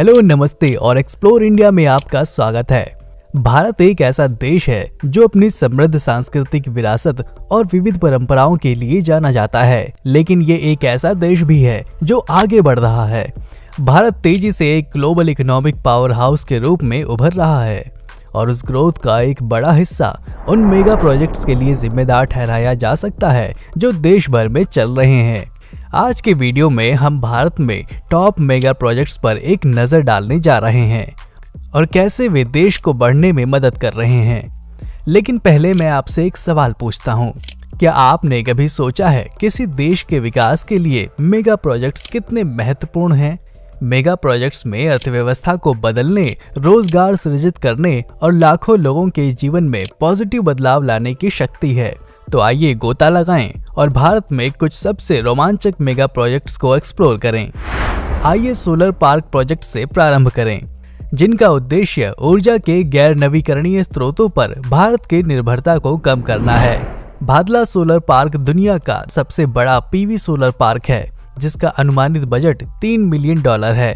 Hello, नमस्ते और explore India में आपका स्वागत है। भारत एक ऐसा देश है जो अपनी समृद्ध सांस्कृतिक विरासत और विविध परंपराओं के लिए जाना जाता है, लेकिन ये एक ऐसा देश भी है जो आगे बढ़ रहा है। भारत तेजी से एक ग्लोबल इकोनॉमिक पावर हाउस के रूप में उभर रहा है और उस ग्रोथ का एक बड़ा हिस्सा उन मेगा प्रोजेक्ट्स के लिए जिम्मेदार ठहराया जा सकता है जो देश भर में चल रहे हैं। आज के वीडियो में हम भारत में टॉप मेगा प्रोजेक्ट्स पर एक नजर डालने जा रहे हैं और कैसे वे देश को बढ़ने में मदद कर रहे हैं। लेकिन पहले मैं आपसे एक सवाल पूछता हूँ, क्या आपने कभी सोचा है किसी देश के विकास के लिए मेगा प्रोजेक्ट्स कितने महत्वपूर्ण हैं? मेगा प्रोजेक्ट्स में अर्थव्यवस्था को बदलने, रोजगार सृजित करने और लाखों लोगों के जीवन में पॉजिटिव बदलाव लाने की शक्ति है। तो आइए गोता लगाएं और भारत में कुछ सबसे रोमांचक मेगा प्रोजेक्ट्स को एक्सप्लोर करें। आइए सोलर पार्क प्रोजेक्ट से प्रारंभ करें, जिनका उद्देश्य ऊर्जा के गैर नवीकरणीय स्रोतों पर भारत की निर्भरता को कम करना है। भादला सोलर पार्क दुनिया का सबसे बड़ा पीवी सोलर पार्क है, जिसका अनुमानित बजट $3 मिलियन है।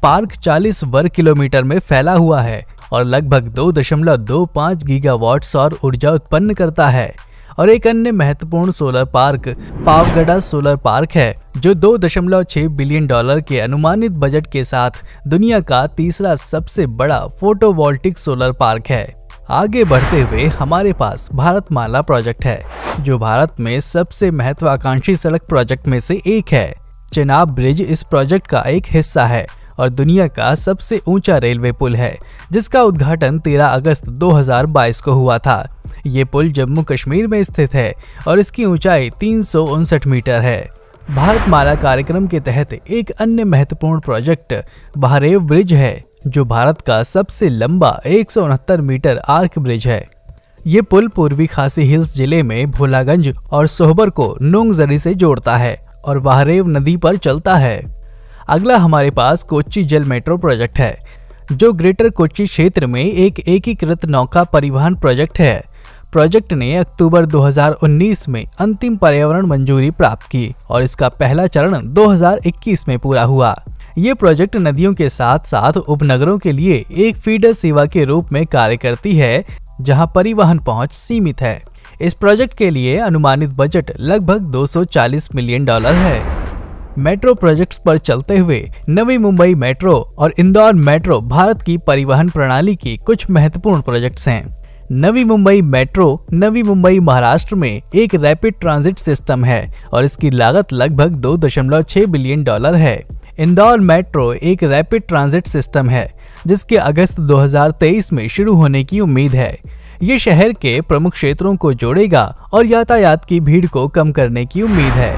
पार्क 40 वर्ग किलोमीटर में फैला हुआ है और लगभग 2.25 गीगावाट सौर ऊर्जा उत्पन्न करता है। और एक अन्य महत्वपूर्ण solar park Pavagadh solar park है, जो $2.6 बिलियन के अनुमानित बजट के साथ दुनिया का तीसरा सबसे बड़ा फोटोवोल्टिक सोलर पार्क है। आगे बढ़ते हुए हमारे पास भारतमाला प्रोजेक्ट है, जो भारत में सबसे महत्वाकांक्षी सड़क प्रोजेक्ट में से एक है। चेनाब ब्रिज इस प्रोजेक्ट का एक हिस्सा है और दुनिया का सबसे ऊंचा रेलवे पुल है, जिसका उद्घाटन 13 अगस्त 2022 को हुआ था। ये पुल जम्मू कश्मीर में स्थित है और इसकी ऊंचाई 359 मीटर है। भारतमाला कार्यक्रम के तहत एक अन्य महत्वपूर्ण प्रोजेक्ट बहरेव ब्रिज है, जो भारत का सबसे लंबा 169 मीटर आर्क ब्रिज है। ये पुल पूर्वी खासी हिल्स जिले में भोलागंज और सोहबर को नोंगजरी से जोड़ता है और बहरेव नदी पर चलता है। अगला हमारे पास कोच्चि जल मेट्रो प्रोजेक्ट है, जो ग्रेटर कोच्चि क्षेत्र में एक एकीकृत नौका परिवहन प्रोजेक्ट है। प्रोजेक्ट ने अक्टूबर 2019 में अंतिम पर्यावरण मंजूरी प्राप्त की और इसका पहला चरण 2021 में पूरा हुआ। ये प्रोजेक्ट नदियों के साथ साथ उपनगरों के लिए एक फीडर सेवा के रूप में कार्य करती है, जहां परिवहन पहुंच सीमित है। इस प्रोजेक्ट के लिए अनुमानित बजट लगभग $240 मिलियन है। मेट्रो प्रोजेक्ट्स पर चलते हुए नवी मुंबई मेट्रो और इंदौर मेट्रो भारत की परिवहन प्रणाली की कुछ महत्वपूर्ण प्रोजेक्ट्स हैं। नवी मुंबई मेट्रो नवी मुंबई महाराष्ट्र में एक रैपिड ट्रांजिट सिस्टम है और इसकी लागत लगभग $2.6 बिलियन है। इंदौर मेट्रो एक रैपिड ट्रांजिट सिस्टम है, जिसके अगस्त 2023 में शुरू होने की उम्मीद है। ये शहर के प्रमुख क्षेत्रों को जोड़ेगा और यातायात की भीड़ को कम करने की उम्मीद है।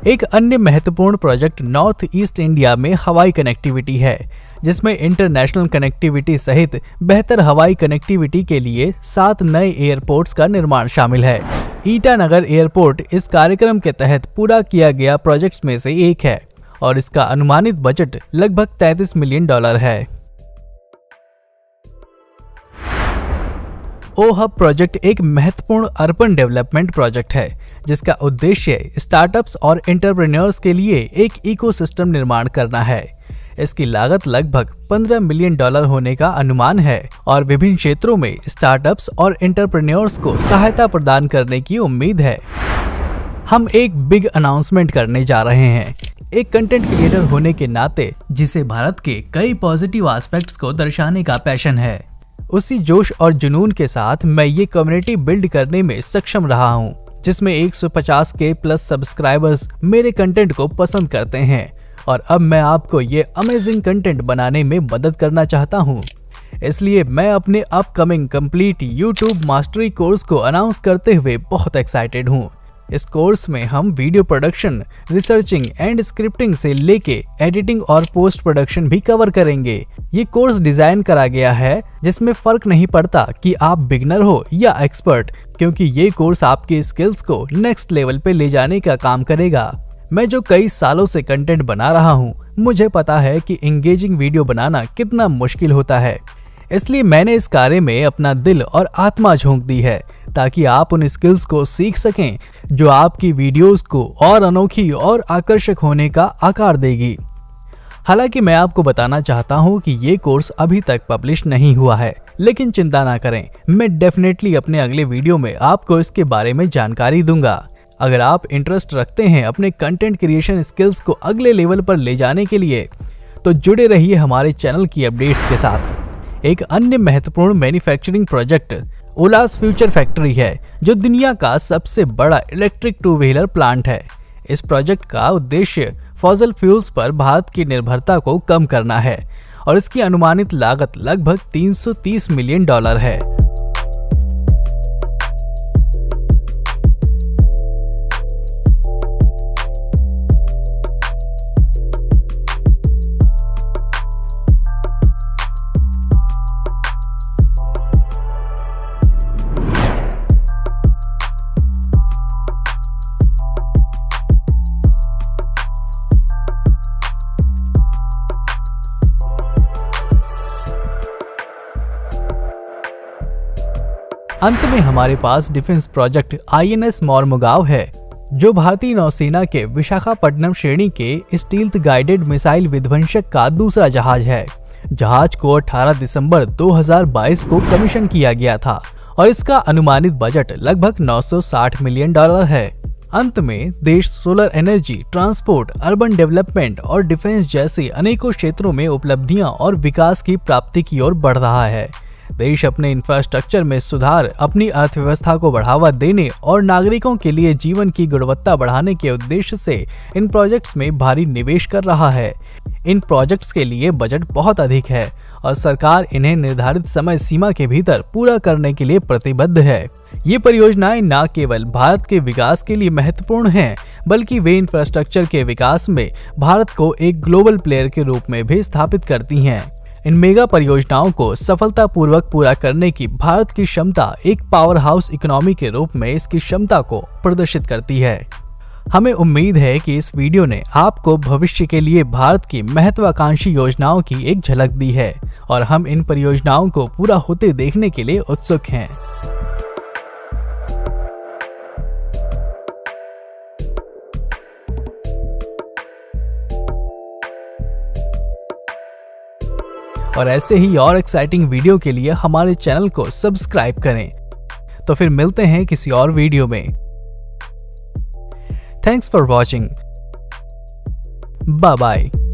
एक अन्य महत्वपूर्ण प्रोजेक्ट नॉर्थ ईस्ट इंडिया में हवाई कनेक्टिविटी है, जिसमें इंटरनेशनल कनेक्टिविटी सहित बेहतर हवाई कनेक्टिविटी के लिए 7 नए एयरपोर्ट्स का निर्माण शामिल है। ईटानगर एयरपोर्ट इस कार्यक्रम के तहत पूरा किया गया प्रोजेक्ट्स में से एक है और इसका अनुमानित बजट लगभग $33 मिलियन है। ओहब प्रोजेक्ट एक महत्वपूर्ण अर्बन डेवलपमेंट प्रोजेक्ट है, जिसका उद्देश्य स्टार्टअप्स और एंटरप्रेन्योर्स के लिए एक इकोसिस्टम निर्माण करना है। इसकी लागत लगभग $15 मिलियन होने का अनुमान है और विभिन्न क्षेत्रों में स्टार्टअप्स और एंटरप्रेन्योर्स को सहायता प्रदान करने की उम्मीद है। हम एक बिग अनाउंसमेंट करने जा रहे हैं। एक कंटेंट क्रिएटर होने के नाते, जिसे भारत के कई पॉजिटिव एस्पेक्ट्स को दर्शाने का पैशन है, उसी जोश और जुनून के साथ मैं ये कम्युनिटी बिल्ड करने में सक्षम रहा हूँ, जिसमें 150 के प्लस सब्सक्राइबर्स मेरे कंटेंट को पसंद करते हैं और अब मैं आपको ये अमेजिंग कंटेंट बनाने में मदद करना चाहता हूँ। इसलिए मैं अपने upcoming complete YouTube mastery course को अनाउंस करते हुए बहुत एक्साइटेड हूँ। इस कोर्स में हम video production, researching and scripting से लेके एडिटिंग और पोस्ट प्रोडक्शन भी कवर करेंगे। ये कोर्स डिजाइन करा गया है जिसमें फर्क नहीं पड़ता कि आप बिगनर हो या एक्सपर्ट, क्योंकि ये कोर्स आपके स्किल्स को नेक्स्ट लेवल पे ले जाने का काम करेगा। मैं जो कई सालों से कंटेंट बना रहा हूँ, मुझे पता है कि एंगेजिंग वीडियो बनाना कितना मुश्किल होता है। इसलिए मैंने इस कार्य में अपना दिल और आत्मा झोंक दी है, ताकि आप उन स्किल्स को सीख सकें जो आपकी वीडियोस को और अनोखी और आकर्षक होने का आकार देगी। हालांकि मैं आपको बताना चाहता हूं कि ये कोर्स अभी तक पब्लिश नहीं हुआ है, लेकिन चिंता ना करें, मैं डेफिनेटली अपने अगले वीडियो में आपको इसके बारे में जानकारी दूंगा। अगर आप इंटरेस्ट रखते हैं अपने कंटेंट क्रिएशन स्किल्स को अगले लेवल पर ले जाने के लिए, तो जुड़े रहिए हमारे चैनल की अपडेट्स के साथ। एक अन्य महत्वपूर्ण manufacturing project Ola's future factory है, जो दुनिया का सबसे बड़ा इलेक्ट्रिक टू व्हीलर प्लांट है। इस प्रोजेक्ट का उद्देश्य फॉसिल फ्यूल्स पर भारत की निर्भरता को कम करना है और इसकी अनुमानित लागत लगभग $330 मिलियन है। अंत में हमारे पास डिफेंस प्रोजेक्ट INS मोरमुगाव है, जो भारतीय नौसेना के विशाखापट्टनम श्रेणी के स्टील्थ गाइडेड मिसाइल विध्वंसक का दूसरा जहाज है। जहाज को 18 दिसंबर 2022 को कमीशन किया गया था और इसका अनुमानित बजट लगभग $960 मिलियन है। अंत में देश solar energy, transport, urban development और डिफेंस जैसे अनेकों क्षेत्रों में उपलब्धियां और विकास की प्राप्ति की ओर बढ़ रहा है। देश अपने इंफ्रास्ट्रक्चर में सुधार, अपनी अर्थव्यवस्था को बढ़ावा देने और नागरिकों के लिए जीवन की गुणवत्ता बढ़ाने के उद्देश्य से इन प्रोजेक्ट्स में भारी निवेश कर रहा है। इन प्रोजेक्ट्स के लिए बजट बहुत अधिक है और सरकार इन्हें निर्धारित समय सीमा के भीतर पूरा करने के लिए प्रतिबद्ध है। ये परियोजनाएं न केवल भारत के विकास के लिए महत्वपूर्ण हैं, बल्कि वे इंफ्रास्ट्रक्चर के विकास में भारत को एक ग्लोबल प्लेयर के रूप में भी स्थापित करती हैं। इन मेगा परियोजनाओं को सफलतापूर्वक पूरा करने की भारत की क्षमता एक पावर हाउस इकोनॉमी के रूप में इसकी क्षमता को प्रदर्शित करती है। हमें उम्मीद है कि इस वीडियो ने आपको भविष्य के लिए भारत की महत्वाकांक्षी योजनाओं की एक झलक दी है और हम इन परियोजनाओं को पूरा होते देखने के लिए उत्सुक हैं। और ऐसे ही और एक्साइटिंग वीडियो के लिए हमारे चैनल को सब्सक्राइब करें। तो फिर मिलते हैं किसी और वीडियो में। Thanks for watching. Bye bye.